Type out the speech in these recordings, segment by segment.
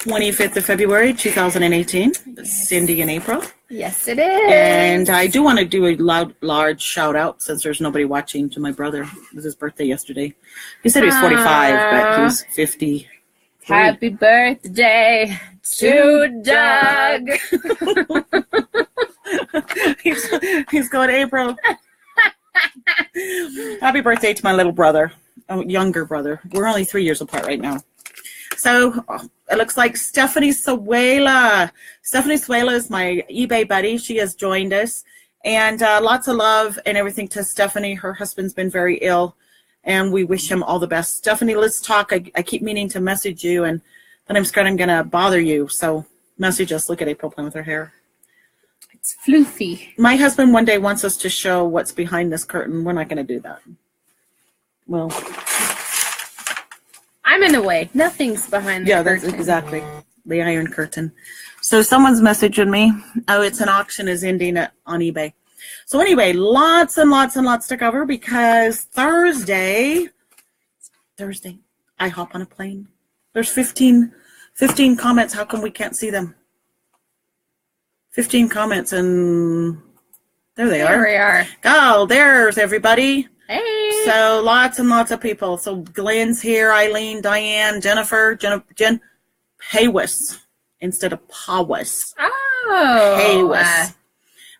25th of February, 2018. Cindy and April. Yes, it is. And I do want to do a large shout out since there's nobody watching to my brother. It was his birthday yesterday. He said he was 45, but he's 50. Happy birthday to Doug. he's going, April. Happy birthday to my little brother, younger brother. We're only 3 years apart right now. So it looks like Stephanie Suela. Stephanie Suela is my eBay buddy. She has joined us. And lots of love and everything to Stephanie. Her husband's been very ill, and we wish him all the best. Stephanie, let's talk. I keep meaning to message you, and then I'm scared I'm going to bother you. So message us. Look at April playing with her hair. It's floofy. My husband one day wants us to show what's behind this curtain. We're not going to do that. Well, I'm in the way. Nothing's behind the curtain. Yeah, that's exactly. The Iron Curtain. So someone's messaging me. Oh, it's an auction is ending on eBay. So anyway, lots and lots and lots to cover because Thursday, I hop on a plane. There's 15 comments. How come we can't see them? 15 comments, and there they are. There we are. Oh, there's everybody. Hey. So lots and lots of people. So Glenn's here, Eileen, Diane, Jennifer, Jen Paywis instead of Pawis. Oh. Paywis.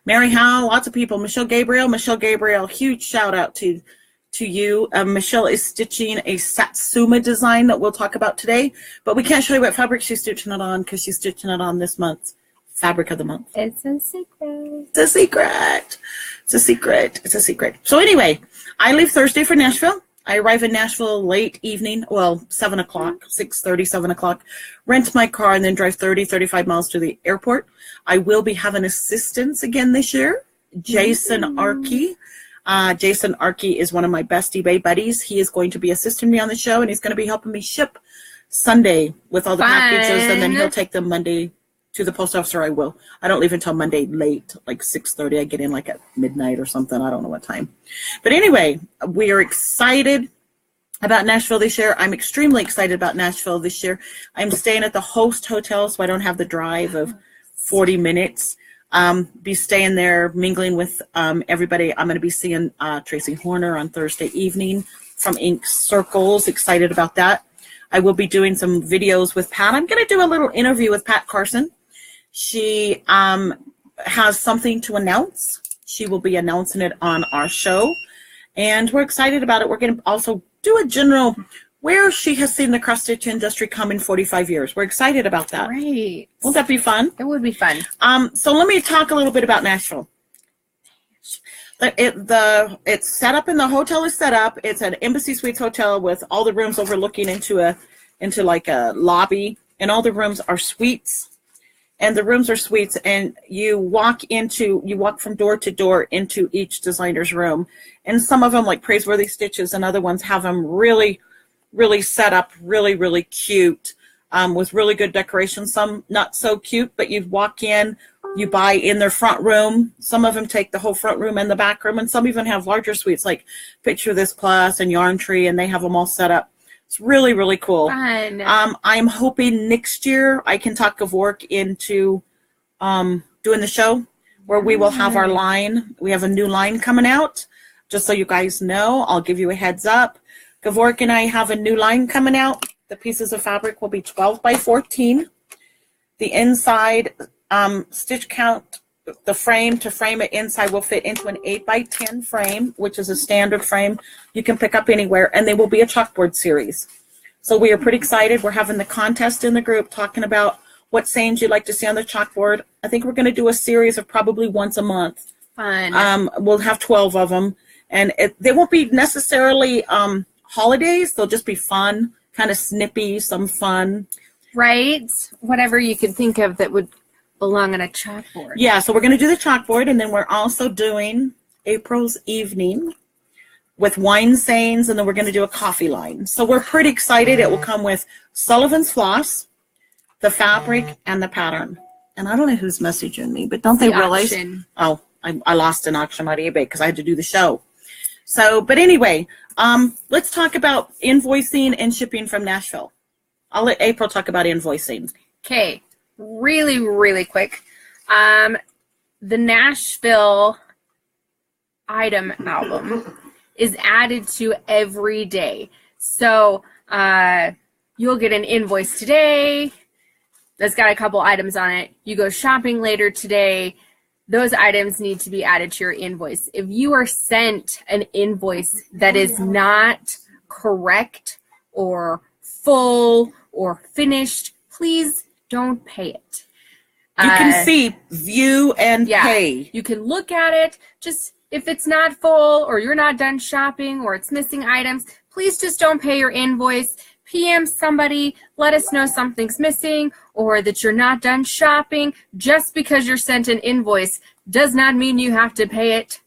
Mary Howe, lots of people. Michelle Gabriel, huge shout out to you. Michelle is stitching a Satsuma design that we'll talk about today, but we can't show you what fabric she's stitching it on because she's stitching it on this month's fabric of the month. It's a secret. It's a secret. It's a secret. It's a secret. So anyway, I leave Thursday for Nashville. I arrive in Nashville late evening, well, 7 o'clock, 6:30, 7 o'clock. Rent my car and then drive 30, 35 miles to the airport. I will be having assistance again this year. Jason Arkey. Jason Arkey is one of my best eBay buddies. He is going to be assisting me on the show, and he's going to be helping me ship Sunday with all the packages, and then he'll take them Monday to the post office, or I will. I don't leave until Monday late, like 6:30. I get in like at midnight or something. I don't know what time. But anyway, we are excited about Nashville this year. I'm extremely excited about Nashville this year. I'm staying at the Host Hotel, so I don't have the drive of 40 minutes. Be staying there, mingling with everybody. I'm going to be seeing Tracy Horner on Thursday evening from Ink Circles. Excited about that. I will be doing some videos with Pat. I'm going to do a little interview with Pat Carson. She has something to announce. She will be announcing it on our show, and we're excited about it. We're going to also do a general where she has seen the cross stitch industry come in 45 years. We're excited about that. Great. Won't that be fun? It would be fun. So let me talk a little bit about Nashville. It's set up, and the hotel is set up. It's an Embassy Suites hotel with all the rooms overlooking into like a lobby, and all the rooms are suites. And the rooms are suites, and you walk from door to door into each designer's room. And some of them, like Praiseworthy Stitches, and other ones have them really, really set up, really, really cute, with really good decoration. Some not so cute, but you walk in, you buy in their front room. Some of them take the whole front room and the back room, and some even have larger suites like Picture This Plus and Yarn Tree, and they have them all set up. It's really, really cool. Fun. I'm hoping next year I can talk Gavork into doing the show where we will have our line. We have a new line coming out. Just so you guys know, I'll give you a heads up. Gavork and I have a new line coming out. The pieces of fabric will be 12 by 14. The inside stitch count, the frame to frame it inside will fit into an 8 by 10 frame, which is a standard frame you can pick up anywhere, and they will be a chalkboard series. So we are pretty excited. We're having the contest in the group talking about what sayings you'd like to see on the chalkboard. I think we're going to do a series of probably once a month. Fun. We'll have 12 of them, and they won't be necessarily holidays. They'll just be fun, kind of snippy, some fun. Right? Whatever you could think of that would belong on a chalkboard. Yeah, so we're going to do the chalkboard, and then we're also doing April's Evening with wine sayings, and then we're going to do a coffee line. So we're pretty excited. It will come with Sullivan's Floss, the fabric, and the pattern. And I don't know who's messaging me, but don't they realize? Auction. Oh, I lost an auction on eBay because I had to do the show. So, but anyway, let's talk about invoicing and shipping from Nashville. I'll let April talk about invoicing. Okay, really, really quick. The Nashville item album is added to every day. So you'll get an invoice today that's got a couple items on it. You go shopping later today. Those items need to be added to your invoice. If you are sent an invoice that is not correct or full or finished, please don't pay it. You can see view and pay. You can look at it. Just if it's not full or you're not done shopping or it's missing items, please just don't pay your invoice. PM somebody, let us know something's missing or that you're not done shopping. Just because you're sent an invoice does not mean you have to pay it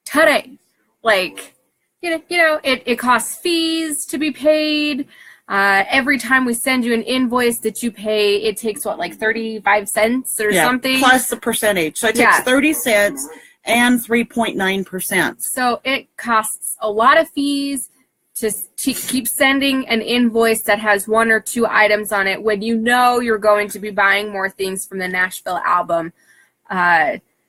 today. Like, it costs fees to be paid. Every time we send you an invoice that you pay, it takes like 35 cents or something. Plus the percentage. So it takes 30 cents and 3.9%. So it costs a lot of fees to keep sending an invoice that has 1 or 2 items on it when you know you're going to be buying more things from the Nashville album.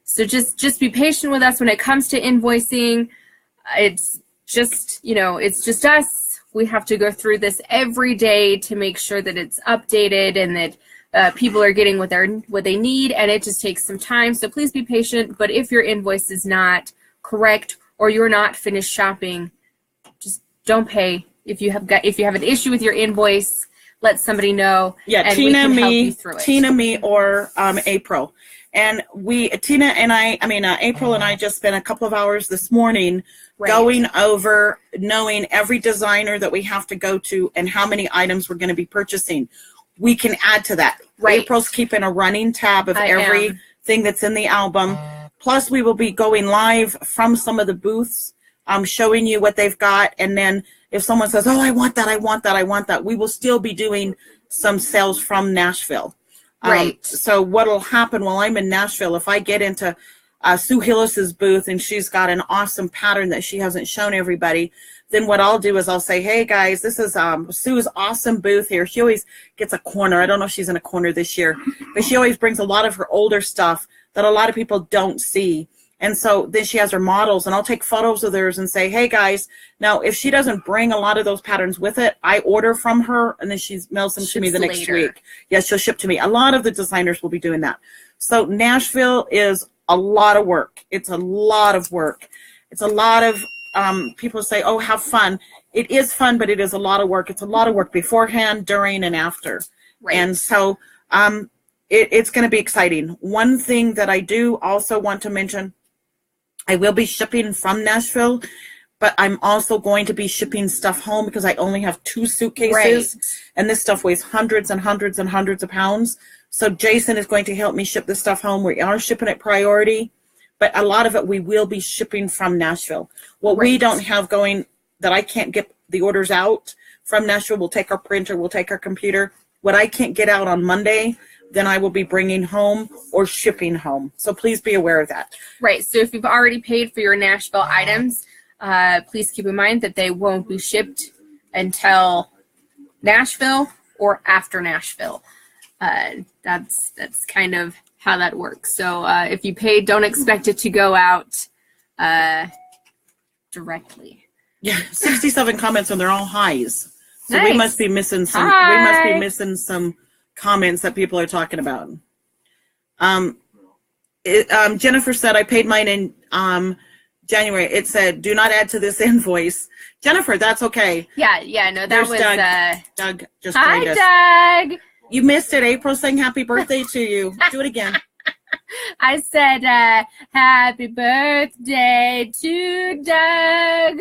So just be patient with us when it comes to invoicing. It's just, it's just us. We have to go through this every day to make sure that it's updated and that people are getting what they need, and it just takes some time. So please be patient. But if your invoice is not correct or you're not finished shopping, just don't pay. If you have an issue with your invoice, let somebody know. Yeah, and Tina, we can help me, you through it. Tina, me, or April. And April and I just spent a couple of hours this morning going over knowing every designer that we have to go to and how many items we're going to be purchasing. We can add to that. April's keeping a running tab of everything that's in the album. Plus, we will be going live from some of the booths, showing you what they've got. And then if someone says, oh, I want that, we will still be doing some sales from Nashville. So what'll happen while I'm in Nashville, if I get into Sue Hillis's booth and she's got an awesome pattern that she hasn't shown everybody, then what I'll do is I'll say, hey guys, this is Sue's awesome booth here. She always gets a corner. I don't know if she's in a corner this year, but she always brings a lot of her older stuff that a lot of people don't see. And so then she has her models, and I'll take photos of theirs and say, hey guys, now if she doesn't bring a lot of those patterns with it, I order from her and then she mails them to me the next week. Yes, she'll ship to me. A lot of the designers will be doing that. So Nashville is a lot of work. It's a lot of work. It's a lot of people say, oh, have fun. It is fun, but it is a lot of work. It's a lot of work beforehand, during, and after. And so it's going to be exciting. One thing that I do also want to mention, I will be shipping from Nashville, but I'm also going to be shipping stuff home because I only have 2 suitcases, and this stuff weighs hundreds and hundreds and hundreds of pounds. So Jason is going to help me ship this stuff home. We are shipping it priority, but a lot of it we will be shipping from Nashville. What we don't have going that I can't get the orders out from Nashville, we'll take our printer, we'll take our computer. What I can't get out on Monday, then I will be bringing home or shipping home. So please be aware of that. So if you've already paid for your Nashville items, please keep in mind that they won't be shipped until Nashville or after Nashville. That's kind of how that works. So if you paid, don't expect it to go out directly. Yeah, 67 comments and they're all highs. So we must be missing some. Hi. We must be missing some comments that people are talking about. Jennifer said, I paid mine in January. It said, do not add to this invoice. Jennifer, that's okay. Yeah, no, that was Doug. Doug just hi, us. Doug. You missed it. April saying happy birthday to you. Do it again. I said, happy birthday to Doug.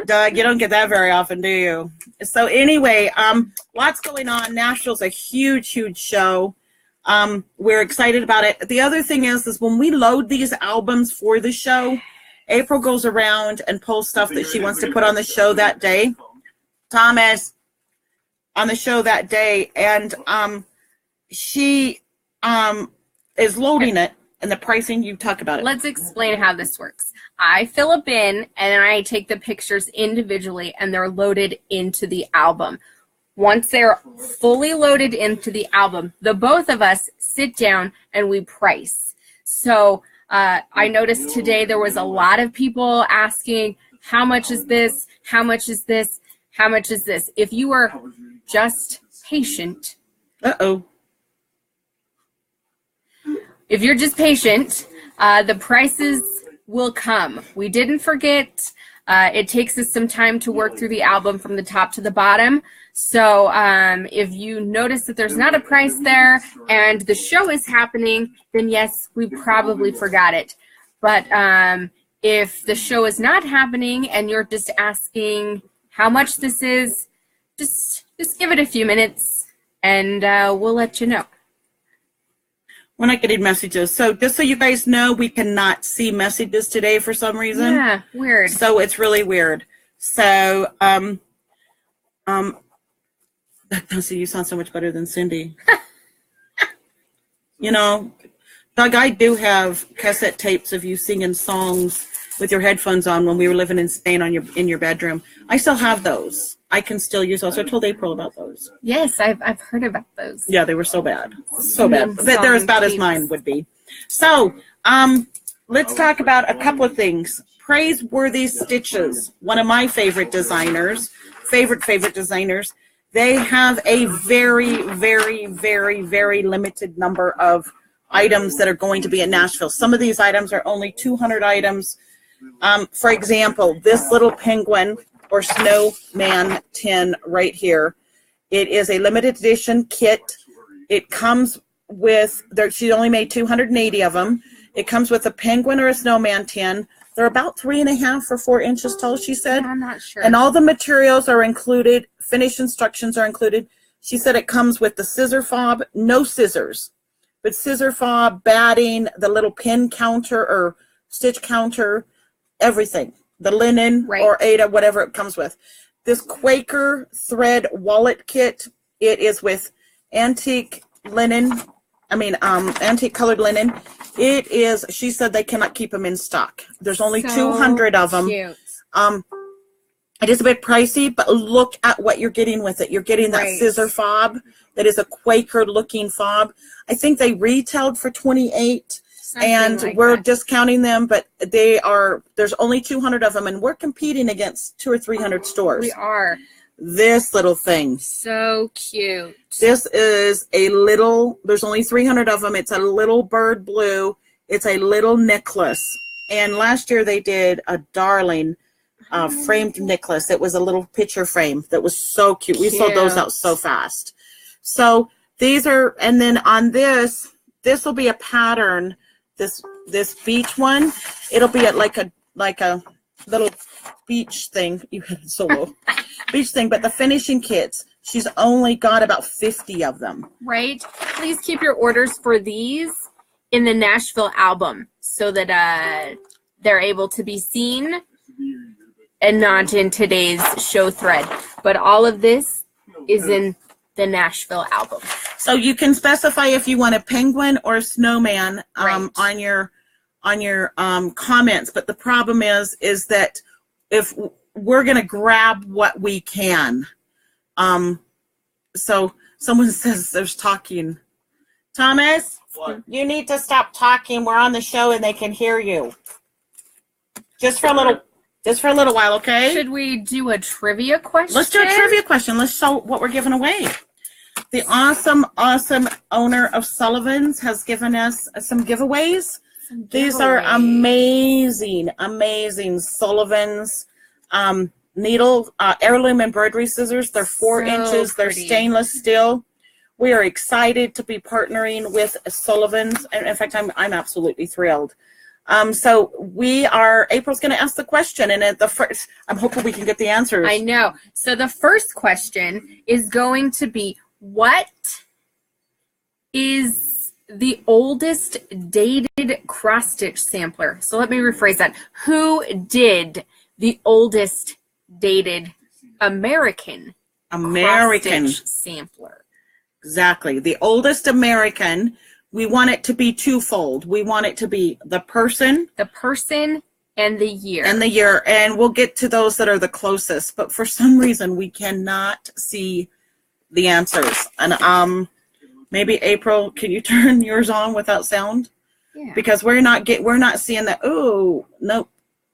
Doug, you don't get that very often, do you? So anyway, lots going on. Nashville's a huge, huge show. We're excited about it. The other thing is when we load these albums for the show, April goes around and pulls stuff that she wants to put on the show that day. Thomas, on the show that day, and she is loading it, and the pricing, you talk about it. Let's explain how this works. I fill a bin, and then I take the pictures individually, and they're loaded into the album. Once they're fully loaded into the album, the both of us sit down and we price. So I noticed today there was a lot of people asking, how much is this? How much is this? How much is this? If you are just patient. If you're just patient, the prices will come. We didn't forget. It takes us some time to work through the album from the top to the bottom. So if you notice that there's not a price there and the show is happening, then yes, we probably forgot it. But if the show is not happening and you're just asking how much this is, just give it a few minutes and we'll let you know. We're not getting messages. So just so you guys know, we cannot see messages today for some reason. Yeah, weird. So it's really weird. So, so you sound so much better than Cindy. You know, Doug, I do have cassette tapes of you singing songs with your headphones on when we were living in Spain in your bedroom. I still have those. I can still use those. I told April about those. Yes, I've heard about those. Yeah, they were so bad. So bad. But they're as bad as mine would be. So, let's talk about a couple of things. Praiseworthy Stitches, one of my favorite designers, favorite designers. They have a very, very, very, very limited number of items that are going to be in Nashville. Some of these items are only 200 items. For example, this little penguin or snowman tin right here. It is a limited edition kit. It comes with, she only made 280 of them. It comes with a penguin or a snowman tin. They're about 3.5 or 4 inches tall, she said. I'm not sure. And all the materials are included. Finish instructions are included. She said it comes with the scissor fob, no scissors, but scissor fob, batting, the little pin counter or stitch counter, everything. The linen or Ada, whatever it comes with. This Quaker thread wallet kit, it is with antique linen, antique colored linen. It is, she said they cannot keep them in stock. There's only 200 of them. Cute. It is a bit pricey, but look at what you're getting with it. You're getting that scissor fob that is a Quaker looking fob. I think they retailed for $28. And like we're discounting them, but there's only 200 of them, and we're competing against 200 or 300 stores. We are. This little thing. So cute. This is there's only 300 of them. It's a little bird blue. It's a little necklace. And last year they did a darling framed necklace. It was a little picture frame that was so cute. We sold those out so fast. So these are, and then on this will be a pattern. This beach one, it'll be like a little beach thing. You had it so low. Beach thing, but the finishing kits, she's only got about 50 of them. Right. Please keep your orders for these in the Nashville album so that they're able to be seen and not in today's show thread. But all of this is in the Nashville album. So you can specify if you want a penguin or a snowman on your comments. But the problem is that if we're going to grab what we can. So someone says there's talking. Thomas, what? You need to stop talking. We're on the show and they can hear you. Just for a little while, okay? Should we do a trivia question? Let's do a trivia question. Let's show what we're giving away. The awesome owner of Sullivan's has given us some giveaways. These are amazing Sullivan's needle heirloom embroidery scissors. They're 4 inches. They're stainless steel. We are excited to be partnering with Sullivan's. And in fact, I'm absolutely thrilled. So April's going to ask the question, and at the first, I'm hoping we can get the answers. I know. So the first question is going to be, what is the oldest dated cross-stitch sampler? So let me rephrase that. Who did the oldest dated American cross-stitch sampler? Exactly. The oldest American. We want it to be twofold. We want it to be the person and the year. And we'll get to those that are the closest. But for some reason, we cannot see the answers. And maybe April, can you turn yours on without sound? Yeah. Because we're not seeing that. Oh, nope,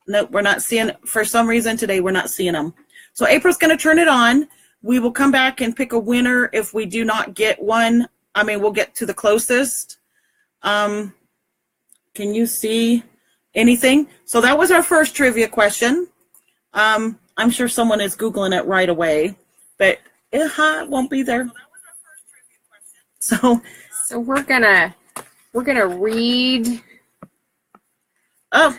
we're not seeing, for some reason today we're not seeing them. So April's going to turn it on. We will come back and pick a winner if we do not get one. I mean, we'll get to the closest. Can you see anything? So that was our first trivia question. I'm sure someone is Googling it right away, but it won't be there. So we're gonna read. Oh,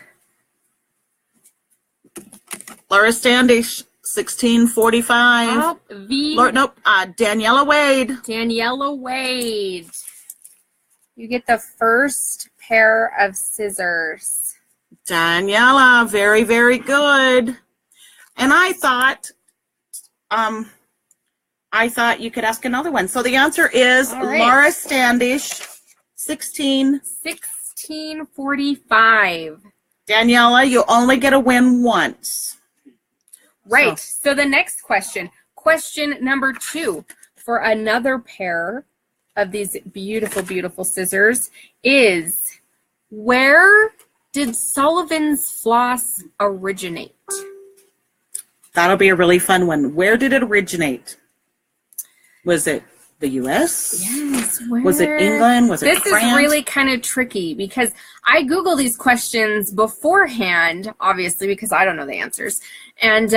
Laura Standish, 1645. Oh, Daniela Wade. Daniela Wade. You get the first pair of scissors. Daniela, very, very good. And I thought you could ask another one. So the answer is right. Laura Standish, 1645. Daniela, you only get a win once. Right. So the next question number 2 for another pair of these beautiful, beautiful scissors is, where did Sullivan's floss originate? That'll be a really fun one. Where did it originate? Was it the U.S.? Yes. Where? Was it England? Was it France? This is really kind of tricky because I Google these questions beforehand, obviously, because I don't know the answers. And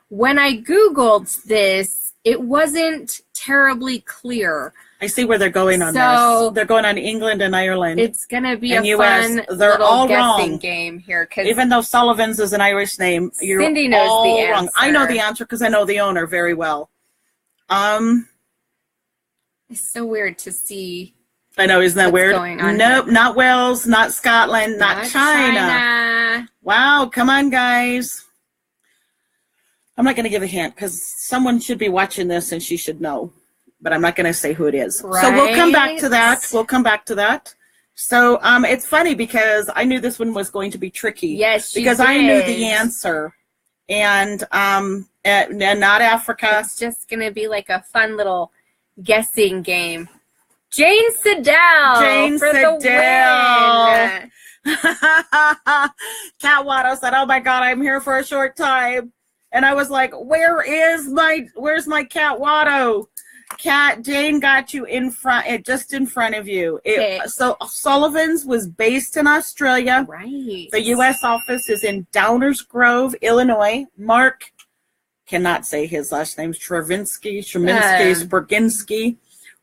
when I Googled this, it wasn't terribly clear. I see where they're going on this. They're going on England and Ireland. It's going to be and a US. fun They're little all guessing wrong. game here. Even though Sullivan's is an Irish name, you're Cindy knows all the wrong. answer. I know the answer because I know the owner very well. It's so weird to see. I know, isn't that weird? Going on nope, here. Not Wales, not Scotland, not China. Wow, come on, guys. I'm not going to give a hint because someone should be watching this and she should know. But I'm not going to say who it is. Right. So we'll come back to that. So it's funny because I knew this one was going to be tricky. Yes, because I knew the answer. And not Africa. It's just going to be like a fun little guessing game. Jane Siddell for the win. Cat Watto said, "Oh my God, I'm here for a short time," and I was like, "Where's my Cat Watto?" Cat, Jane got you just in front of you. So Sullivan's was based in Australia. Right. The U.S. office is in Downers Grove, Illinois. Mark, cannot say his last name, Stravinsky,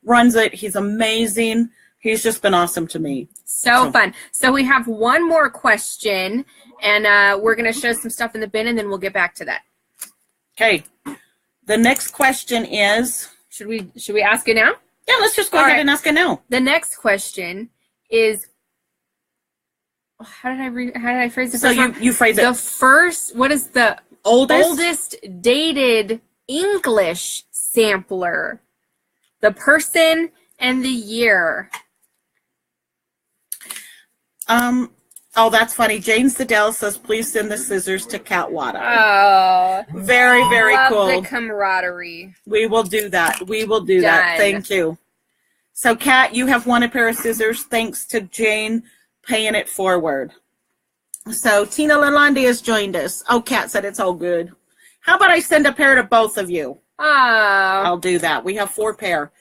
runs it. He's amazing. He's just been awesome to me. So fun. So we have one more question, and we're going to show some stuff in the bin, and then we'll get back to that. Okay. The next question is... Should we ask it now? Yeah, let's just go ahead and ask it now. The next question is, how did I phrase it? So you phrase it. The first, what is the oldest dated English sampler? The person and the year. Oh, that's funny. Jane Siddell says, "Please send the scissors to Cat Watto." Oh, very, very cool. The camaraderie. We will do that. That. Thank you. So, Cat, you have won a pair of scissors thanks to Jane paying it forward. So, Tina Lalonde has joined us. Oh, Cat said it's all good. How about I send a pair to both of you? Oh. I'll do that. We have 4 pair.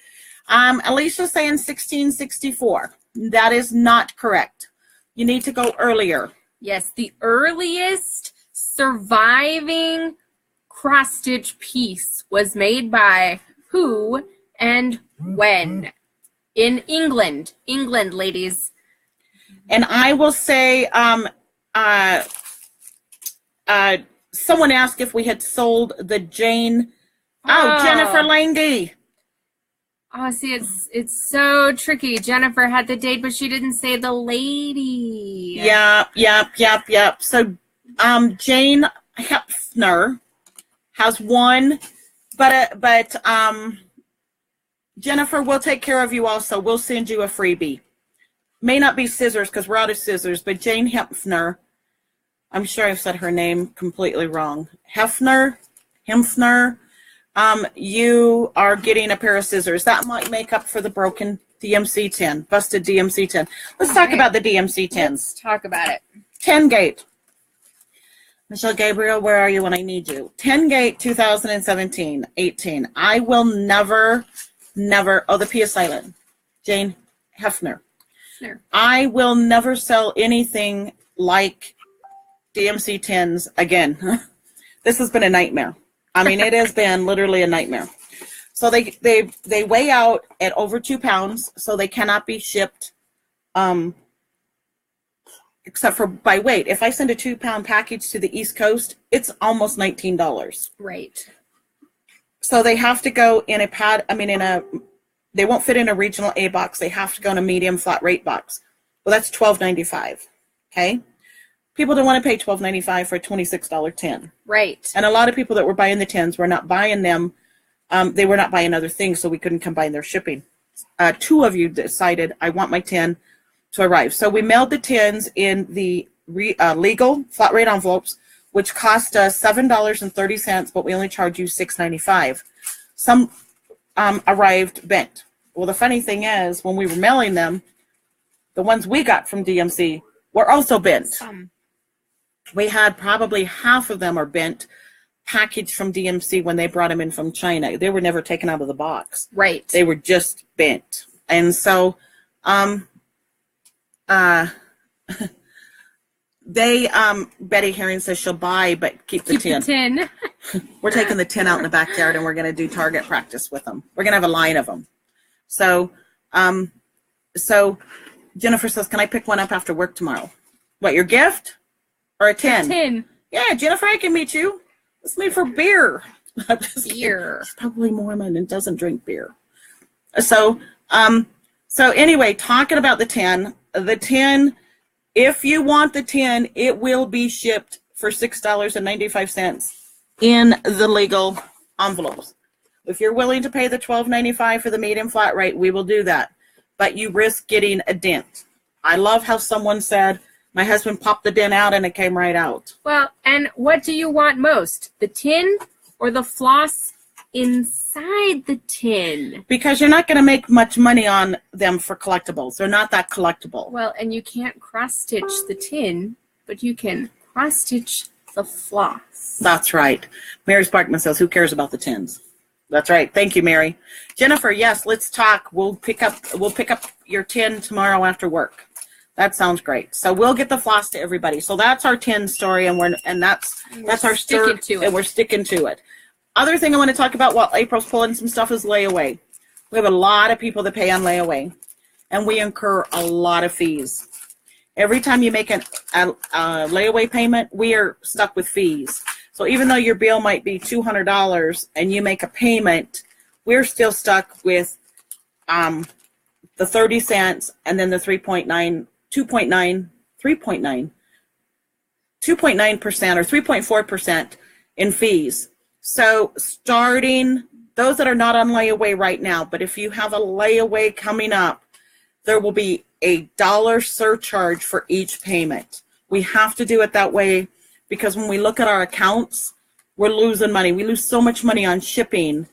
Alicia's saying 1664. That is not correct. You need to go earlier. Yes, the earliest surviving cross-stitch piece was made by who and when? In England. England, ladies. And I will say, someone asked if we had sold the Jane. Oh, Jennifer Lange. Oh, see, it's so tricky. Jennifer had the date, but she didn't say the lady. Yep. So, Jane Hepfner has won, but Jennifer, we'll take care of you also. We'll send you a freebie. May not be scissors because we're out of scissors, but Jane Hepfner, I'm sure I've said her name completely wrong. Hemfner. you are getting a pair of scissors. That might make up for the broken DMC tin, busted DMC tin. Let's talk about the DMC tins. Let's talk about it. 10 gate. Michelle Gabriel, where are you when I need you? 10 gate 2017, 18. I will never, oh, the P is silent. Jane Hefner. Sure. I will never sell anything like DMC tins again. This has been a nightmare. I mean, it has been literally a nightmare. So they weigh out at over 2 pounds, so they cannot be shipped except for by weight. If I send a 2-pound package to the East Coast, it's almost $19. Right. So they have to go in a they won't fit in a regional A box. They have to go in a medium flat rate box. Well, that's $12.95. Okay. People don't want to pay $12.95 for a $26 tin. Right. And a lot of people that were buying the tins were not buying them. They were not buying other things, so we couldn't combine their shipping. 2 of you decided, I want my tin to arrive. So we mailed the tins in the legal flat rate envelopes, which cost us $7.30, but we only charge you $6.95. Some arrived bent. Well, the funny thing is, when we were mailing them, the ones we got from DMC were also bent. We had probably half of them are bent, packaged from DMC when they brought them in from China. They were never taken out of the box. Right. They were just bent. And so Betty Herring says she'll buy, but keep the tin. We're taking the tin out in the backyard, and we're going to do target practice with them. We're going to have a line of them. So Jennifer says, can I pick one up after work tomorrow? What, your gift or a tin? A tin. Yeah, Jennifer, I can meet you. Let's meet for beer. Beer. She's probably Mormon and doesn't drink beer. So anyway, talking about the tin, if you want the tin, it will be shipped for $6.95 in the legal envelopes. If you're willing to pay the $12.95 for the medium flat rate, we will do that. But you risk getting a dent. I love how someone said, my husband popped the dent out and it came right out. Well, and what do you want most? The tin or the floss inside the tin? Because you're not going to make much money on them for collectibles. They're not that collectible. Well, and you can't cross-stitch the tin, but you can cross-stitch the floss. That's right. Mary Sparkman says, who cares about the tins? That's right. Thank you, Mary. Jennifer, yes, let's talk. We'll pick up your tin tomorrow after work. That sounds great. So we'll get the floss to everybody. So that's our tin story, and that's our story, and we're sticking to it. Other thing I want to talk about while April's pulling some stuff is layaway. We have a lot of people that pay on layaway, and we incur a lot of fees. Every time you make a layaway payment, we are stuck with fees. So even though your bill might be $200 and you make a payment, we're still stuck with the 30 cents and then the 2.9% or 3.4% in fees. So starting, those that are not on layaway right now, but if you have a layaway coming up, there will be a $1 surcharge for each payment. We have to do it that way because when we look at our accounts, we're losing money. We lose so much money on shipping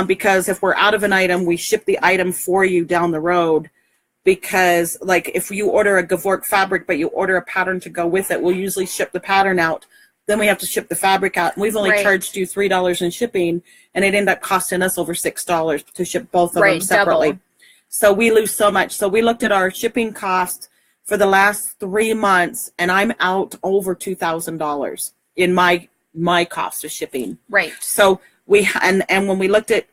because if we're out of an item, we ship the item for you down the road. Because like if you order a Gavork fabric, but you order a pattern to go with it, we'll usually ship the pattern out. Then we have to ship the fabric out. And we've only charged you $3 in shipping, and it ended up costing us over $6 to ship both of them separately. Double. So we lose so much. So we looked at our shipping cost for the last 3 months, and I'm out over $2,000 in my cost of shipping. Right. So and when we looked at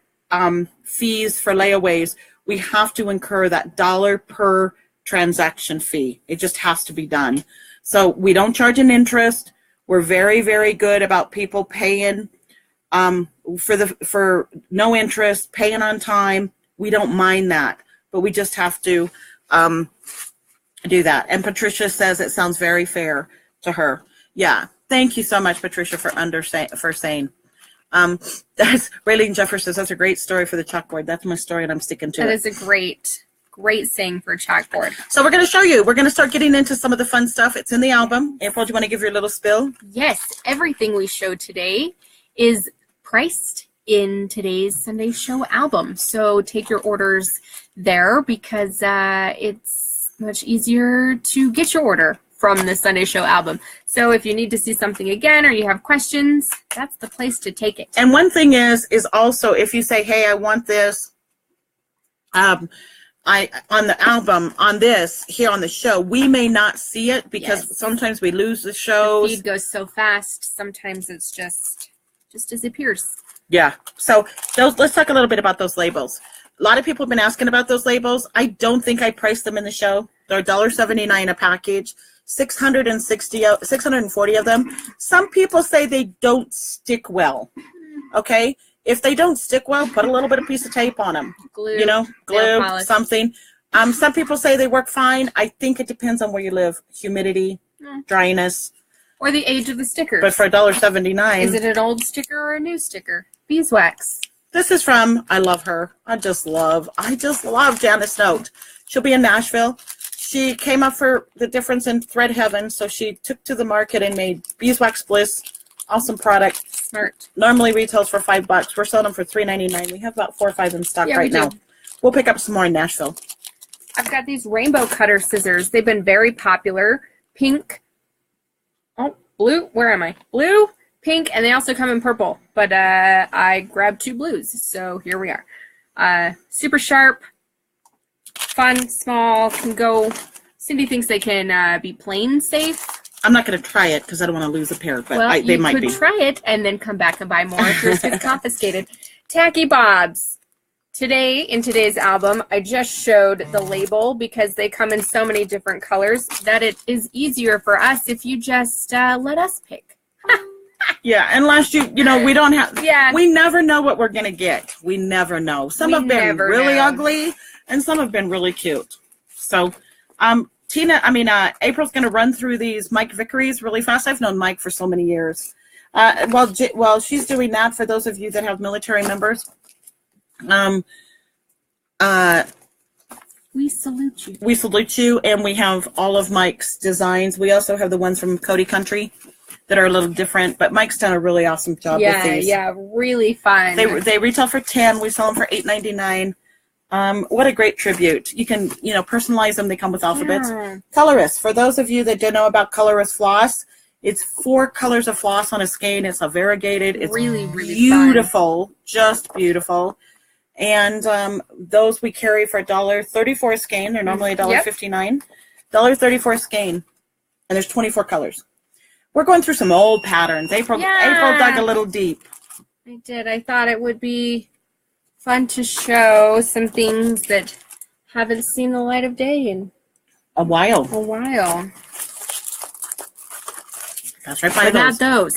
fees for layaways, we have to incur that $1 per transaction fee. It just has to be done. So we don't charge an interest. We're very, very good about people paying for no interest, paying on time. We don't mind that, but we just have to do that. And Patricia says it sounds very fair to her. Yeah, thank you so much, Patricia, for saying. That's Raylene Jeffers says that's a great story for the chalkboard. That's my story, and I'm sticking to it. That is a great saying for a chalkboard. So we're going to show you. We're going to start getting into some of the fun stuff. It's in the album. April, do you want to give your little spill? Yes, everything we showed today is priced in today's Sunday Show album. So take your orders there because it's much easier to get your order from the Sunday Show album. So if you need to see something again or you have questions, that's the place to take it. And one thing is also if you say, hey, I want this, on the album, on this, here on the show, we may not see it because sometimes we lose the shows. The feed goes so fast, sometimes it's just disappears. Yeah. So let's talk a little bit about those labels. A lot of people have been asking about those labels. I don't think I priced them in the show. They're $1.79 a package, 640 of them. Some people say they don't stick well. Okay? If they don't stick well, put a little bit of piece of tape on them. Glue. You know, glue, something. Some people say they work fine. I think it depends on where you live. Humidity, dryness. Or the age of the stickers. But for $1.79. Is it an old sticker or a new sticker? Beeswax. This is from, I love her. I just love Janice Note. She'll be in Nashville. She came up for the difference in Thread Heaven, so she took to the market and made Beeswax Bliss. Awesome product. Smart. Normally retails for $5. We're selling them for $3.99. We have about 4 or 5 in stock right now. We'll pick up some more in Nashville. I've got these rainbow cutter scissors. They've been very popular. Pink. Oh, blue. Where am I? Blue, pink, and they also come in purple. But I grabbed 2 blues, so here we are. Super sharp, fun, small, can go. Cindy thinks they can be plane safe. I'm not going to try it because I don't want to lose a pair, but they might be. You could try it and then come back and buy more if yours gets confiscated. Tacky Bobs. Today, in today's album, I just showed the label because they come in so many different colors that it is easier for us if you just let us pick. Yeah, unless we don't have. Yeah. We never know what we're going to get. We never know. Some have been really ugly and some have been really cute. So, April's going to run through these Mike Vickeries really fast. I've known Mike for so many years. While she's doing that, for those of you that have military members, we salute you. We salute you, and we have all of Mike's designs. We also have the ones from Cody Country that are a little different, but Mike's done a really awesome job with these. Yeah, really fun. They retail for $10. We sell them for $8.99. What a great tribute. You can, personalize them. They come with alphabets. Yeah. Colorist. For those of you that don't know about Colorist floss, it's 4 colors of floss on a skein. It's a variegated. It's really, really beautiful. Fun. Just beautiful. And those we carry for $1.34 a skein. They're normally $1.59. $1.34 a skein. And there's 24 colors. We're going through some old patterns. April dug a little deep. I did. I thought it would be fun to show some things that haven't seen the light of day in a while. That's right by those. Not those.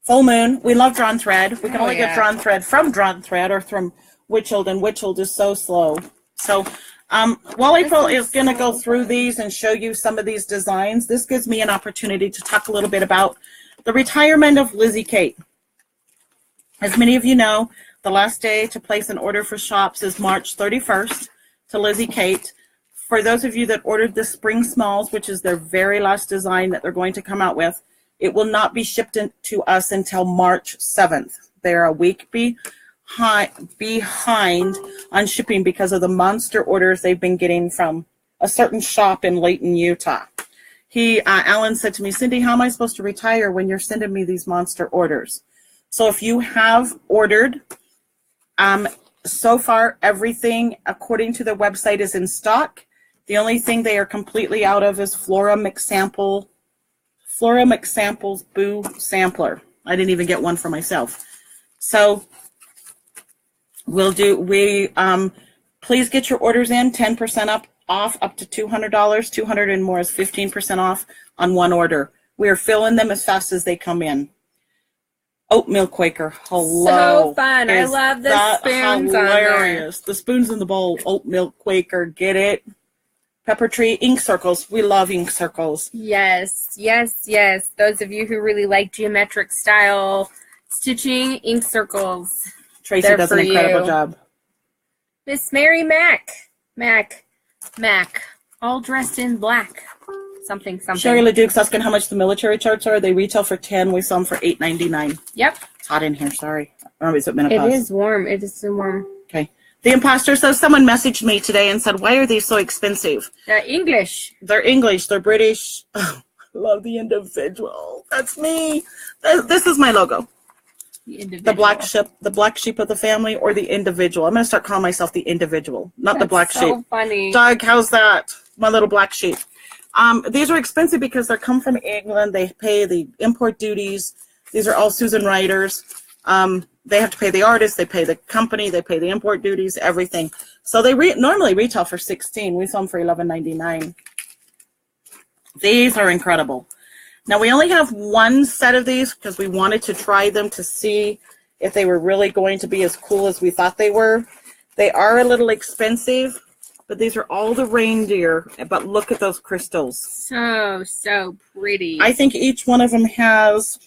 Full Moon. We love drawn thread. We can only get drawn thread from drawn thread or from Witchold, and Witchold is so slow. So while April is going to go through these and show you some of these designs, this gives me an opportunity to talk a little bit about the retirement of Lizzie Kate. As many of you know, the last day to place an order for shops is March 31st to Lizzie Kate. For those of you that ordered the Spring Smalls, which is their very last design that they're going to come out with, it will not be shipped to us until March 7th. They're a week behind on shipping because of the monster orders they've been getting from a certain shop in Layton, Utah. Alan said to me, Cindy, how am I supposed to retire when you're sending me these monster orders? So if you have ordered, so far everything according to the website is in stock. The only thing they are completely out of is Flora McSample's Boo Sampler. I didn't even get one for myself. So please get your orders in, 10% off up to $200. $200 and more is 15% off on one order. We are filling them as fast as they come in. Oatmeal Quaker. Hello. So fun. I love the spoons hilarious. On there. The spoons in the bowl. Oatmeal Quaker. Get it? Pepper Tree. Ink circles. We love ink circles. Yes. Yes. Yes. Those of you who really like geometric style stitching, ink circles. Tracy does an incredible job. Miss Mary Mac. Mac. All dressed in black. something, something. Sherry LeDuc's asking how much the military charts are. They retail for 10. We sell them for $8.99. Yep. It's hot in here. Sorry. Oh, is it menopause? It is warm. It is so warm. Okay. The imposter says someone messaged me today and said, "Why are these so expensive?" They're English. They're English. They're British. Oh, love the individual. That's me. This is my logo. The black sheep of the family, or the individual. I'm going to start calling myself the individual, not the black sheep. So funny. Doug, how's that? My little black sheep. These are expensive because they come from England. They pay the import duties. These are all Susan Riders. They have to pay the artist. They pay the company. They pay the import duties, everything. So they normally retail for $16. We sell them for $11.99. These are incredible. Now, we only have one set of these because we wanted to try them to see if they were really going to be as cool as we thought they were. They are a little expensive, but these are all the reindeer. But look at those crystals. So pretty. I think each one of them has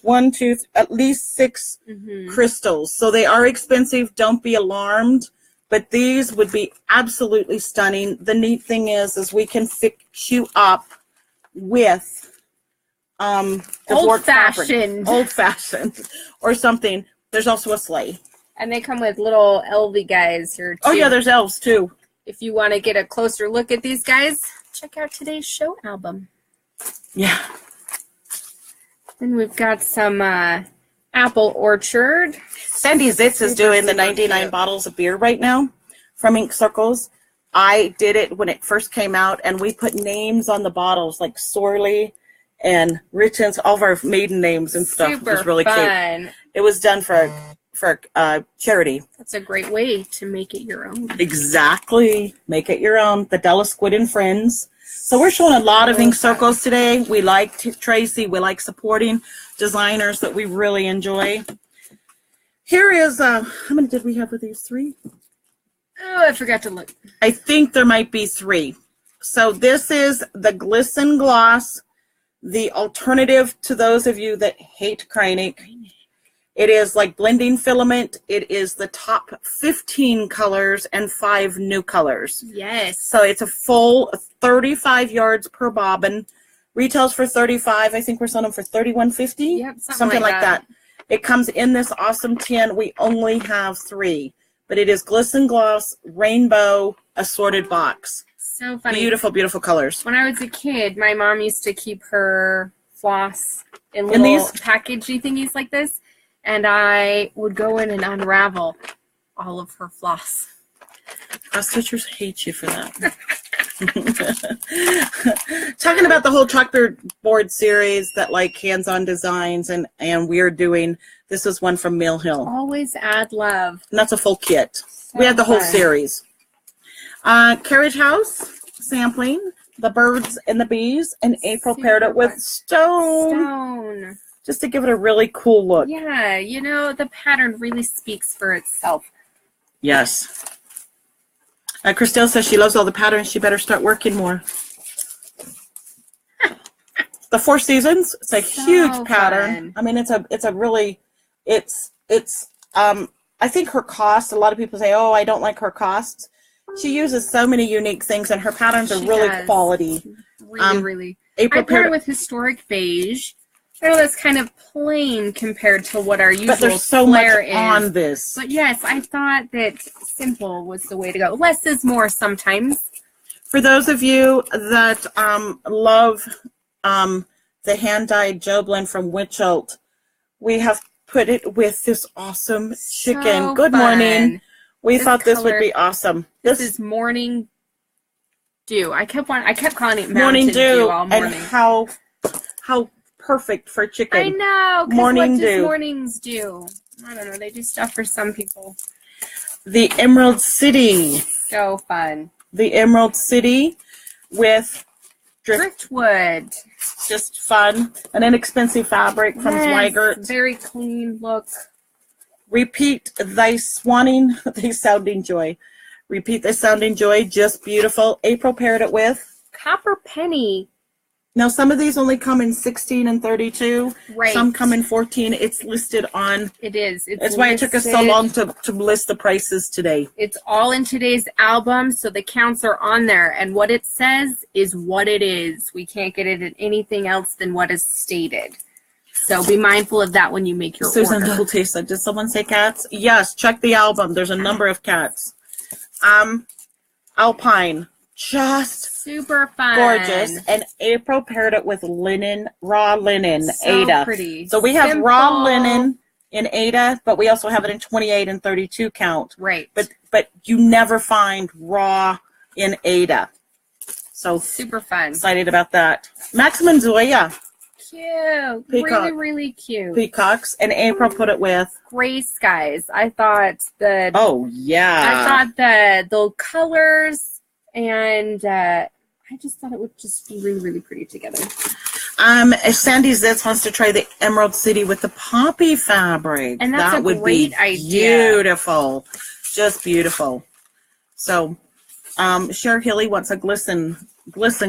at least 6 crystals. So they are expensive. Don't be alarmed. But these would be absolutely stunning. The neat thing is we can fix you up with old fashioned or something. There's also a sleigh, and they come with little elvy guys here too. Oh yeah, there's elves too. If you want to get a closer look at these guys, check out today's show album. Yeah. Then we've got some apple orchard. Sandy Zitz is doing the 99 bottles of beer right now from Ink Circles. I did it when it first came out, and we put names on the bottles like Sorley and Richens, all of our maiden names and stuff. Super it was really fun. Cute. It was done for charity. That's a great way to make it your own. Exactly. Make it your own. The Della Squid and Friends. So we're showing a lot of Ink Circles today. We like Tracy. We like supporting designers that we really enjoy. Here is, how many did we have with these? 3? Oh, I forgot to look. I think there might be 3. So this is the Glisten Gloss, the alternative to those of you that hate Kreinik. It is like blending filament. It is the top 15 colors and 5 new colors. Yes. So it's a full 35 yards per bobbin. Retails for $35. I think we're selling them for $31.50. Yep, something like that. It comes in this awesome tin. We only have 3, but it is Glisten Gloss Rainbow Assorted Box. So funny. Beautiful, beautiful colors. When I was a kid, my mom used to keep her floss in little packagey thingies like this, and I would go in and unravel all of her floss. Us teachers hate you for that. Talking about the whole chalkboard series that like hands-on designs and we're doing. This is one from Mill Hill. Always add love. And that's a full kit. So we had the whole fun. Series. Carriage House sampling, the birds and the bees, and April paired it with stone. Just to give it a really cool look. Yeah, you know, the pattern really speaks for itself. Yes. Christelle says she loves all the patterns. She better start working more. The 4 Seasons. It's a huge pattern. Fun. I mean, it's a really, I think her cost, a lot of people say, oh, I don't like her costs. She uses so many unique things, and her patterns are really quality. Really. I pair it with historic beige. I know that's kind of plain compared to what our usual but there's so much is. On this. But yes, I thought that simple was the way to go. Less is more sometimes. For those of you that love the hand-dyed Joe blend from Witcholt, we have put it with this awesome chicken. So Good fun. Morning. We thought this color, would be awesome. This is Morning Dew. I kept calling it Morning Dew all morning. And how perfect for chicken. I know. Morning what Dew. does mornings do? I don't know. They do stuff for some people. The Emerald City. So fun. The Emerald City with driftwood. Just fun. An inexpensive fabric from Zweigert. Very clean look. Repeat thy sounding joy. Repeat thy sounding joy. Just beautiful. April paired it with Copper Penny. Now, some of these only come in 16 and 32. Right. Some come in 14. It's listed on. It is. That's why it took us so long to list the prices today. It's all in today's album, so the counts are on there. And what it says is what it is. We can't get it at anything else than what is stated. So be mindful of that when you make your Susan order. Double Taste said, did someone say cats? Yes, check the album. There's a number of cats. Alpine. Just super fun. Gorgeous. And April paired it with linen, raw linen, So Ada. pretty. So we have Simple. raw linen in Ada, but we also have it in 28 and 32 count. Right. But you never find raw in Ada. So super fun. Excited about that. Maximum Zoya. Cute. Peacock. Really, really cute. Peacocks. And April put it with Gray skies. I thought the oh yeah. I thought the colors and I just thought it would just be really, really pretty together. If Sandy Zitz wants to try the Emerald City with the poppy fabric, And that's that a would great be idea. beautiful. Just beautiful. So Cher Hilly wants a glisten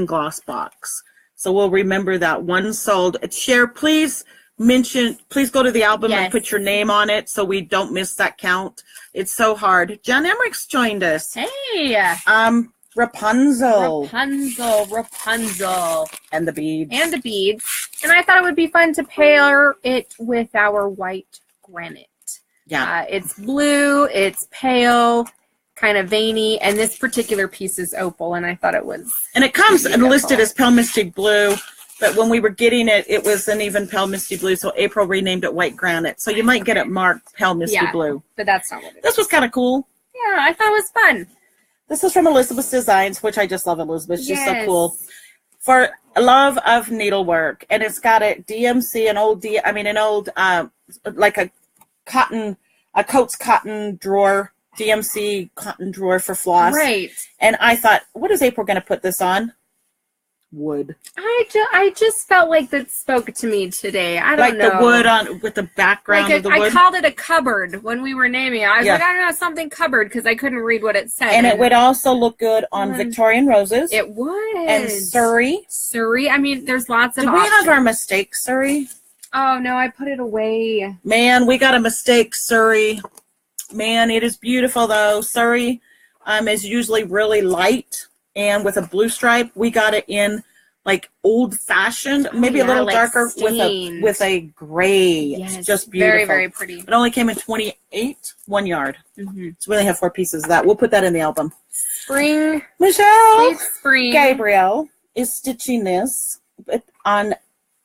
gloss box. So we'll remember that one sold. Cher, please go to the album and put your name on it so we don't miss that count. It's so hard. Jan Emmerich's joined us. Hey. Rapunzel. Rapunzel. And the beads. And I thought it would be fun to pair it with our white granite. Yeah. It's blue, it's pale, kind of veiny, and this particular piece is opal, and I thought it was And it comes beautiful. listed as Pale Misty Blue, but when we were getting it, it was an even Pale Misty Blue, so April renamed it White Granite. So you might get it marked Pale Misty Blue. But that's not what it is. This was kind of cool. Yeah, I thought it was fun. This is from Elizabeth's Designs, which I just love Elizabeth. She's so Yes. cool. For love of needlework, and it's got a DMC, an old like a Coats cotton drawer, DMC cotton drawer for floss. Right. And I thought, what is April going to put this on? Wood. I just felt like that spoke to me today. I don't like know. the wood on with the background of the wood. I called it a cupboard when we were naming it. I was like, I don't know, something cupboard, because I couldn't read what it said. And it would also look good on Victorian roses. It would. And Surrey. Surrey. I mean, there's lots of Did we options. have our mistake, Surrey? Oh, no, I put it away. Man, we got a mistake, Surrey. Man, it is beautiful, though. Surrey is usually really light and with a blue stripe. We got it in like old-fashioned, maybe a little like darker stained. with a gray. Yes, It's just beautiful. very, very pretty. It only came in 28, 1 yard. Mm-hmm. So we only have 4 pieces of that. We'll put that in the album. Spring. Michelle Sweet spring. Gabriel is stitching this on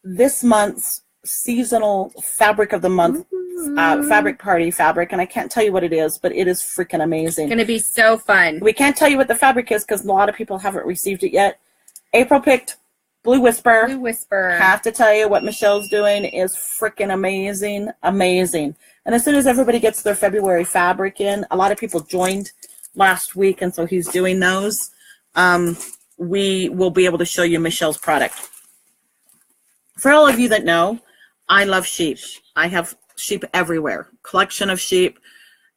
this month's seasonal fabric of the month fabric party fabric, and I can't tell you what it is, but it is freaking amazing. It's gonna be so fun. We can't tell you what the fabric is because a lot of people haven't received it yet. April picked Blue Whisper. Blue Whisper. Have to tell you what Michelle's doing is freaking amazing. And as soon as everybody gets their February fabric in, a lot of people joined last week, and so he's doing those. We will be able to show you Michelle's product. For all of you that know, I love sheep. I have sheep everywhere, collection of sheep.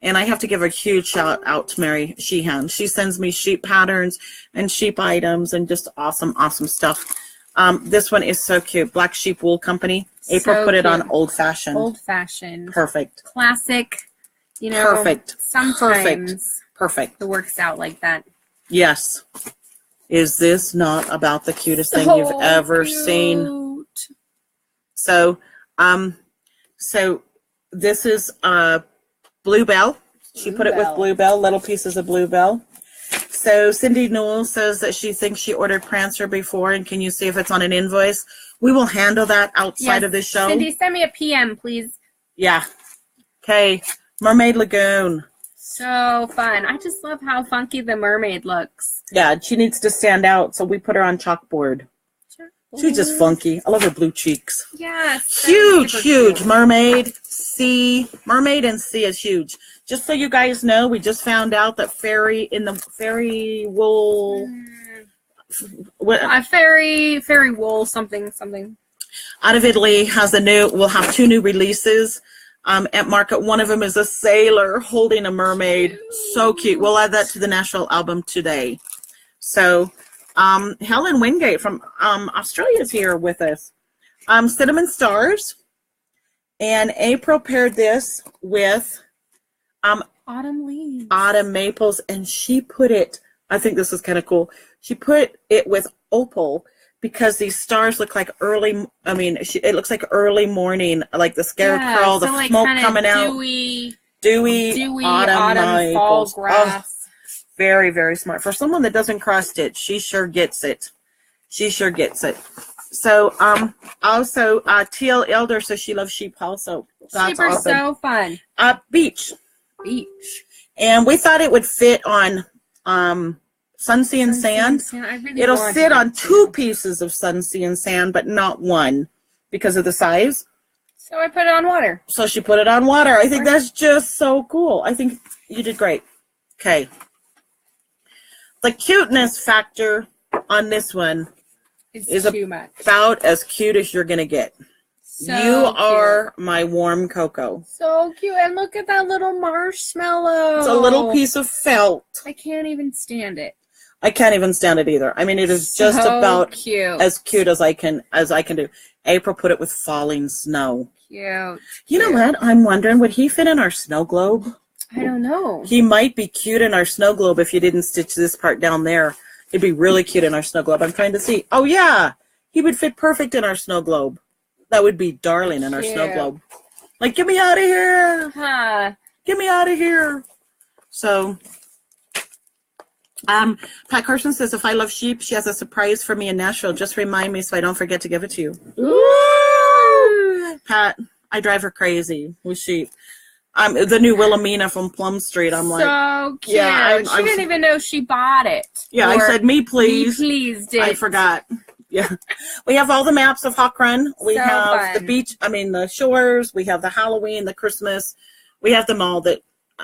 And I have to give a huge shout out to Mary Sheehan. She sends me sheep patterns and sheep items and just awesome, awesome stuff. This one is so cute. Black Sheep Wool Company. April So put it cute. on old fashioned. Old fashioned. Perfect. Classic. You know. Perfect. Sometimes Perfect. it works out like that. Yes. Is this not about the cutest thing you've ever seen? So, so this is Bluebell. She put it with Bluebell, little pieces of Bluebell. So Cindy Newell says that she thinks she ordered Prancer before, and can you see if it's on an invoice? We will handle that outside of this show. Cindy, send me a PM, please. Yeah. Okay. Mermaid Lagoon. So fun. I just love how funky the mermaid looks. Yeah, she needs to stand out, so we put her on chalkboard. She's just funky. I love her blue cheeks. Yeah. Huge. Mermaid and sea is huge. Just so you guys know, we just found out that fairy wool. Fairy wool something. Out of Italy we'll have 2 new releases at market. One of them is a sailor holding a mermaid. So cute. We'll add that to the Nashville album today. So Helen Wingate from Australia is here with us. Cinnamon Stars. And April paired this with Autumn leaves. Autumn maples, and she put it, I think this is kind of cool, she put it with opal because these stars look like early, it looks like early morning, like the scarecrow, the like smoke coming out. Dewy autumn fall grass. Oh, very, very smart. For someone that doesn't cross stitch, she sure gets it. She sure gets it. So, also, TL Elder says she loves sheep also. That's sheep are awesome. so fun. Beach. Beach. And we thought it would fit on Sunsea and Sand. It'll sit on 2 pieces of Sunsea and Sand, but not one because of the size. So I put it on water. So she put it on water. I think that's just so cool. I think you did great. Okay. The cuteness factor on this one is too much. About as cute as you're going to get. So you are my warm cocoa. So cute. And look at that little marshmallow. It's a little piece of felt. I can't even stand it. I can't even stand it either. I mean, it is just about as cute as I can do. April put it with falling snow. Cute. You know what? I'm wondering, would he fit in our snow globe? I don't know. He might be cute in our snow globe if you didn't stitch this part down there. It'd be really cute in our snow globe. I'm trying to see. Oh, yeah. He would fit perfect in our snow globe. That would be darling in our snow globe. Like, get me out of here. Get me out of here. So, Pat Carson says, if I love sheep, she has a surprise for me in Nashville. Just remind me so I don't forget to give it to you. Ooh. Pat, I drive her crazy with sheep. The new Wilhelmina from Plum Street. I'm like, so cute. Yeah, she didn't even know she bought it. Yeah, I said, me please. Me please, I forgot. Yeah. We have all the maps of Hawk Run. We have the beach, the shores. We have the Halloween, the Christmas. We have them all.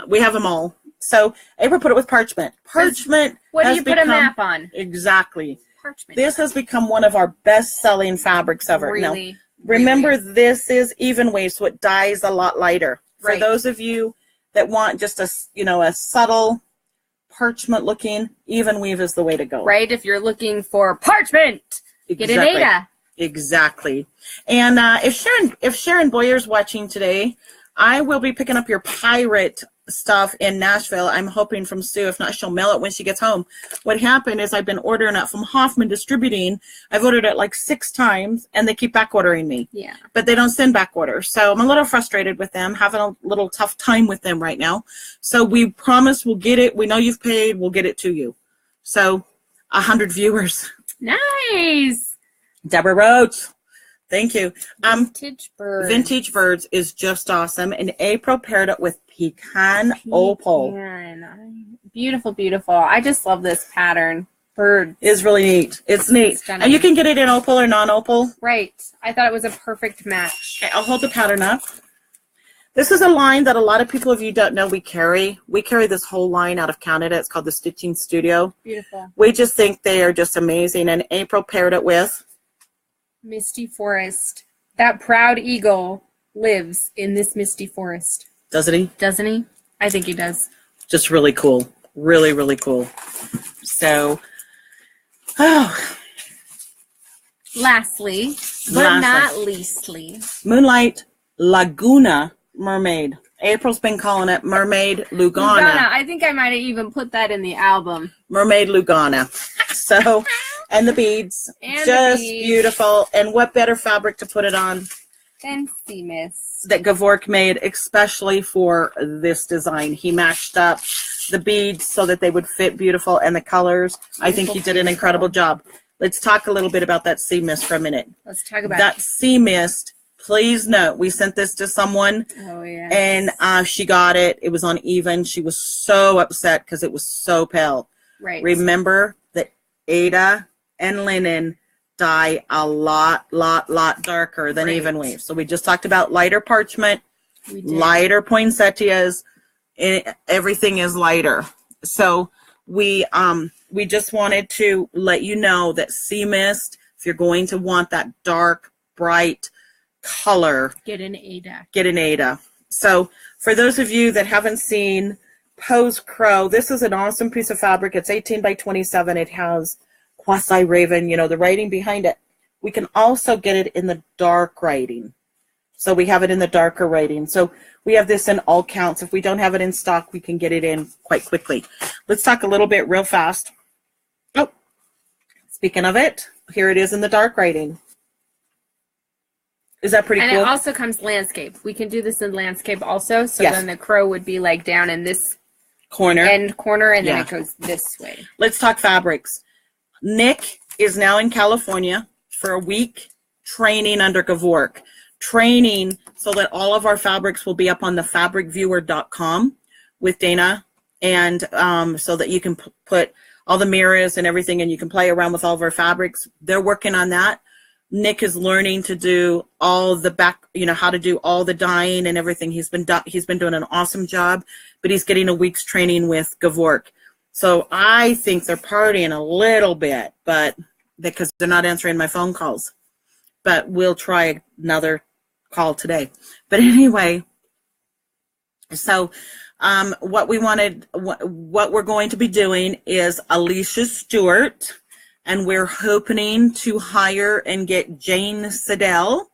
We have them all. So April put it with parchment. Parchment. What do you put a map on? Exactly. Parchment. This has become one of our best-selling fabrics ever. Really? Now, remember, this is even weave, so it dyes a lot lighter. For those of you that want just a subtle parchment looking, even weave is the way to go. Right? If you're looking for parchment, get an Ada. Exactly. And if Sharon Boyer's watching today, I will be picking up your pirate stuff in Nashville. I'm hoping from Sue. If not, she'll mail it when she gets home. What happened is I've been ordering it from Hoffman Distributing. I've ordered it like 6 times, and they keep back ordering me. Yeah. But they don't send back orders. So I'm a little frustrated with them, having a little tough time with them right now. So we promise we'll get it. We know you've paid. We'll get it to you. So 100 viewers. Nice. Deborah Rhodes. Thank you. Vintage Birds. Vintage Birds is just awesome. And April paired it with Pecan Opal. Beautiful, beautiful. I just love this pattern. Bird is really neat. It's neat. Stunning. And you can get it in opal or non-opal. Right. I thought it was a perfect match. Okay, I'll hold the pattern up. This is a line that a lot of people of you don't know we carry. We carry this whole line out of Canada. It's called the Stitching Studio. Beautiful. We just think they are just amazing. And April paired it with Misty Forest. That proud eagle lives in this misty forest. Doesn't he? Doesn't he? I think he does. Just really cool. Really, really cool. So, lastly, but not leastly, Moonlight Laguna Mermaid. April's been calling it Mermaid Lugana. I think I might have even put that in the album. Mermaid Lugana. So, and the beads. And just beautiful. And what better fabric to put it on than Sea Mist that Gavork made especially for this design. He matched up the beads so that they would fit beautiful, and the colors. I think he did an incredible job. Let's talk a little bit about that Sea Mist for a minute. Let's talk about that Sea Mist. Please note, we sent this to someone, and she got it. It was uneven. She was so upset because it was so pale. Right. Remember that Ada and linen dye a lot darker than even weave. So we just talked about lighter parchment, lighter poinsettias. Everything is lighter. So we just wanted to let you know that Sea Mist, if you're going to want that dark, bright color, get an Ada. Get an Ada. So for those of you that haven't seen Pose Crow, this is an awesome piece of fabric. It's 18 by 27. It has quasi raven, you know, the writing behind it. We can also get it in the dark writing. So we have it in the darker writing. So we have this in all counts. If we don't have it in stock, we can get it in quite quickly. Let's talk a little bit real fast. Oh, speaking of it, here it is in the dark writing. Is that pretty cool? And it also comes landscape. We can do this in landscape also. So yes. then the crow would be like down in this corner, and then it goes this way. Let's talk fabrics. Nick is now in California for a week training under Gavork. Training so that all of our fabrics will be up on the fabricviewer.com with Dana, and so that you can put all the mirrors and everything, and you can play around with all of our fabrics. They're working on that. Nick is learning to do all the back, you know, how to do all the dyeing and everything. He's been doing an awesome job, but he's getting a week's training with Gavork. So I think they're partying a little bit, but because they're not answering my phone calls. But we'll try another call today. But anyway, so what we're going to be doing is Alicia Stewart, and we're hoping to hire and get Jane Siddell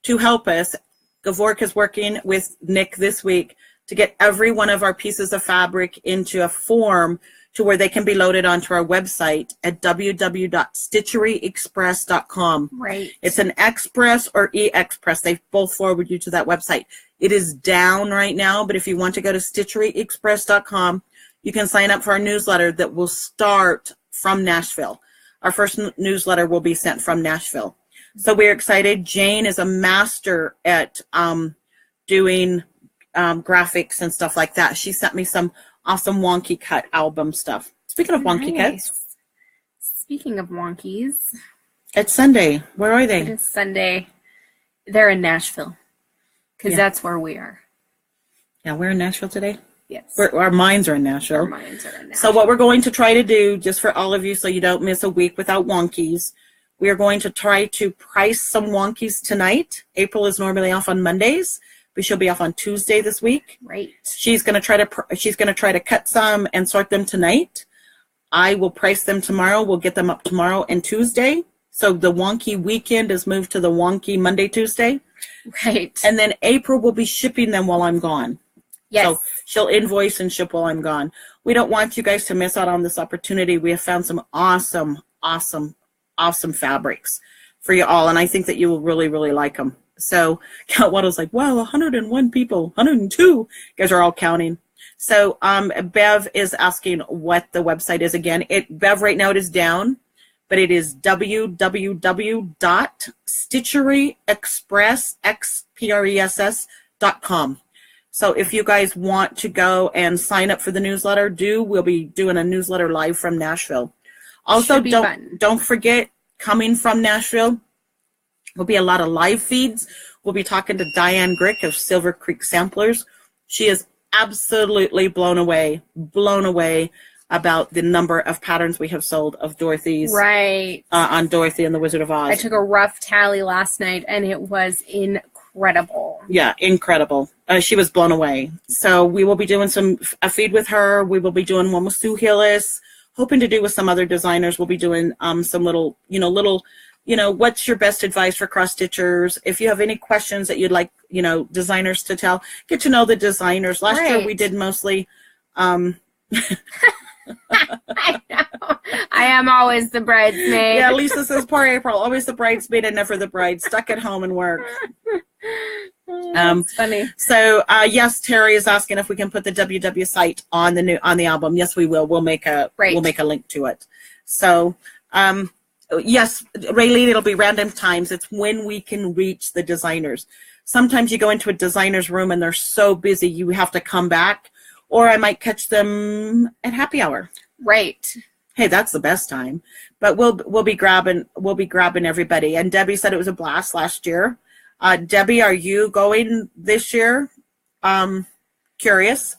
to help us. Gavork is working with Nick this week to get every one of our pieces of fabric into a form to where they can be loaded onto our website at www.stitcheryexpress.com. Right. It's an Express or eXpress. They both forward you to that website. It is down right now, but if you want to go to stitcheryexpress.com, you can sign up for our newsletter that will start from Nashville. Our first newsletter will be sent from Nashville. So we're excited. Jane is a master at doing graphics and stuff like that. She sent me some awesome wonky cut album stuff. Speaking of wonky cuts. Speaking of wonkies. It's Sunday. Where are they? It is Sunday. They're in Nashville. Because that's where we are. Yeah, we're in Nashville today? Yes. Our minds are in Nashville. Our minds are in Nashville. So what we're going to try to do, just for all of you so you don't miss a week without wonkies, we are going to try to price some wonkies tonight. April is normally off on Mondays, but she'll be off on Tuesday this week. Right. She's going to try to cut some and sort them tonight. I will price them tomorrow. We'll get them up tomorrow and Tuesday. So the wonky weekend is moved to the wonky Monday, Tuesday. Right. And then April will be shipping them while I'm gone. Yes. So she'll invoice and ship while I'm gone. We don't want you guys to miss out on this opportunity. We have found some awesome fabrics for you all, and I think that you will really, really like them. So Waddle's like, wow, 101 people, 102. You guys are all counting. So Bev is asking what the website is again. Bev, right now it is down, but it is www.stitcheryexpress.com. So if you guys want to go and sign up for the newsletter, we'll be doing a newsletter live from Nashville. Also, don't forget, coming from Nashville will be a lot of live feeds. We'll be talking to Diane Grick of Silver Creek Samplers. She is absolutely blown away about the number of patterns we have sold of Dorothy's. Right. On Dorothy and the Wizard of Oz. I took a rough tally last night, and it was incredible. Yeah, incredible. She was blown away. So we will be doing a feed with her. We will be doing one with Sue Hillis. Hoping to do with some other designers. We'll be doing some little, what's your best advice for cross stitchers? If you have any questions that you'd like, designers to tell, get to know the designers. Last year we did mostly. I know. I am always the bridesmaid. Yeah, Lisa says, poor April, always the bridesmaid and never the bride, stuck at home and work. It's funny. So yes, Terry is asking if we can put the WW site on the album. Yes, we will. We'll make a link to it. So yes, Raylene, it'll be random times. It's when we can reach the designers. Sometimes you go into a designer's room and they're so busy you have to come back, or I might catch them at happy hour. Right. Hey, that's the best time. But we'll be grabbing everybody. And Debbie said it was a blast last year. Debbie, are you going this year? Curious.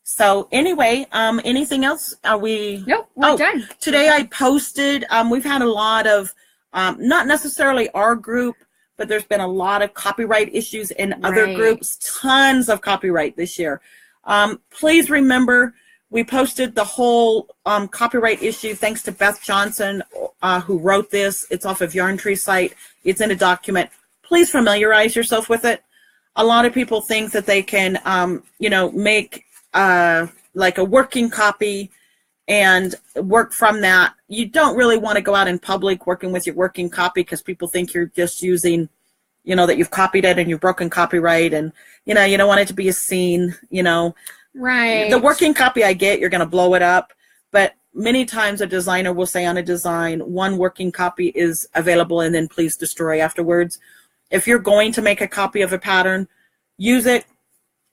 So anyway, anything else? Are we? Nope, we're done. Today I posted, we've had a lot of, not necessarily our group, but there's been a lot of copyright issues in other groups, tons of copyright this year. Please remember, we posted the whole copyright issue thanks to Beth Johnson who wrote this. It's off of Yarn Tree site. It's in a document. Please familiarize yourself with it. A lot of people think that they can, you know, make like a working copy and work from that. You don't really want to go out in public working with your working copy because people think you're just using, you know, that you've copied it and you've broken copyright, and, you know, you don't want it to be a scene, you know. Right. The working copy I get, you're going to blow it up, but many times a designer will say on a design, one working copy is available and then please destroy afterwards. If you're going to make a copy of a pattern, use it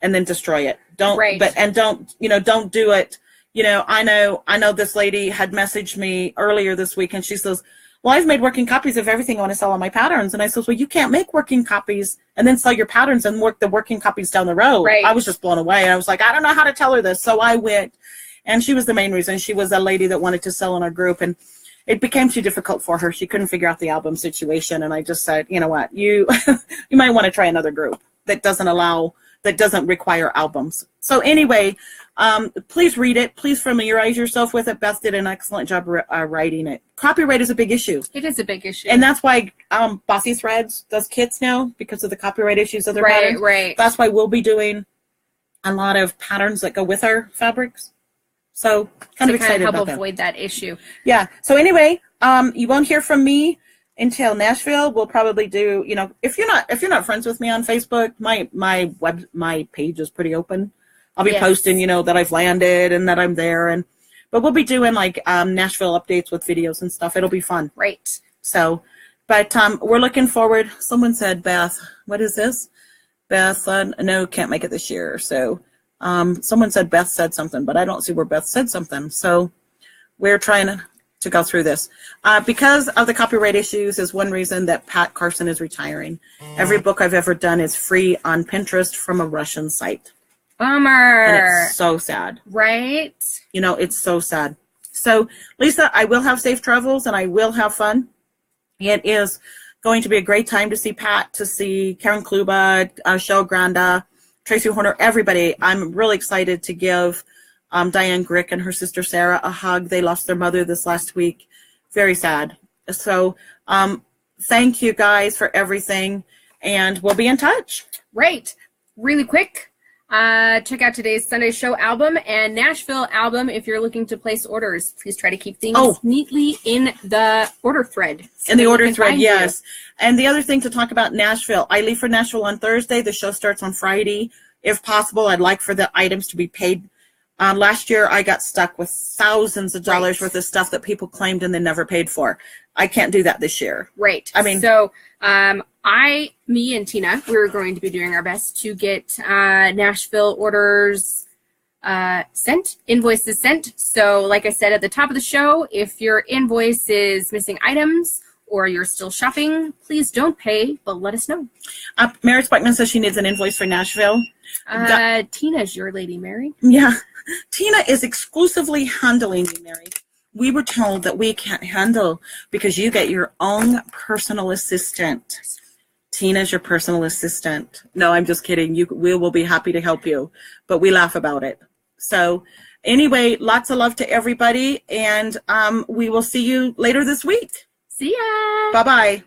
and then destroy it. Don't, right. don't, you know, don't do it. You know, I know this lady had messaged me earlier this week and she says, well, I've made working copies of everything I want to sell on my patterns. And I says, well, you can't make working copies and then sell your patterns and work the working copies down the road. Right. I was just blown away. And I was like, I don't know how to tell her this. So I went, and she was the main reason. She was a lady that wanted to sell in our group, and it became too difficult for her. She couldn't figure out the album situation. And I just said, you know what, you might want to try another group that doesn't require albums. So anyway, please read it. Please familiarize yourself with it. Beth did an excellent job writing it. Copyright is a big issue. It is a big issue. And that's why Bossy Threads does kits now, because of the copyright issues of their patterns. Right. That's why we'll be doing a lot of patterns that go with our fabrics. So kind of excited help about that. Avoid that issue. Yeah. So anyway, you won't hear from me until Nashville. We'll probably do, you know, if you're not friends with me on Facebook, my page is pretty open. I'll be posting, you know, that I've landed and that I'm there, but we'll be doing like Nashville updates with videos and stuff. It'll be fun. Right. So, but we're looking forward. Someone said, Beth, what is this? Beth, no, can't make it this year. So someone said Beth said something, but I don't see where Beth said something. So we're trying to go through this. Because of the copyright issues is one reason that Pat Carson is retiring. Every book I've ever done is free on Pinterest from a Russian site. Bummer. And it's so sad. Right? You know, it's so sad. So, Lisa, I will have safe travels and I will have fun. It is going to be a great time to see Pat, to see Karen Kluba, Shell Granda, Tracy Horner, everybody. I'm really excited to give Diane Grick and her sister Sarah a hug. They lost their mother this last week. Very sad. So thank you guys for everything, and we'll be in touch. Right. Really quick, check out today's Sunday Show album and Nashville album if you're looking to place orders. Please try to keep things neatly in the order thread. In the order thread, yes. And the other thing to talk about Nashville, I leave for Nashville on Thursday. The show starts on Friday. If possible, I'd like for the items to be paid. Last year, I got stuck with thousands of dollars worth of stuff that people claimed and they never paid for. I can't do that this year. Right. I mean, so me and Tina, we're going to be doing our best to get Nashville orders sent, invoices sent. So like I said at the top of the show, if your invoice is missing items or you're still shopping, please don't pay, but let us know. Mary Speckman says she needs an invoice for Nashville. Tina's your lady, Mary. Yeah. Tina is exclusively handling me, Mary. We were told that we can't handle because you get your own personal assistant. Tina's your personal assistant. No, I'm just kidding. We will be happy to help you, but we laugh about it. So anyway, lots of love to everybody, and we will see you later this week. See ya. Bye-bye.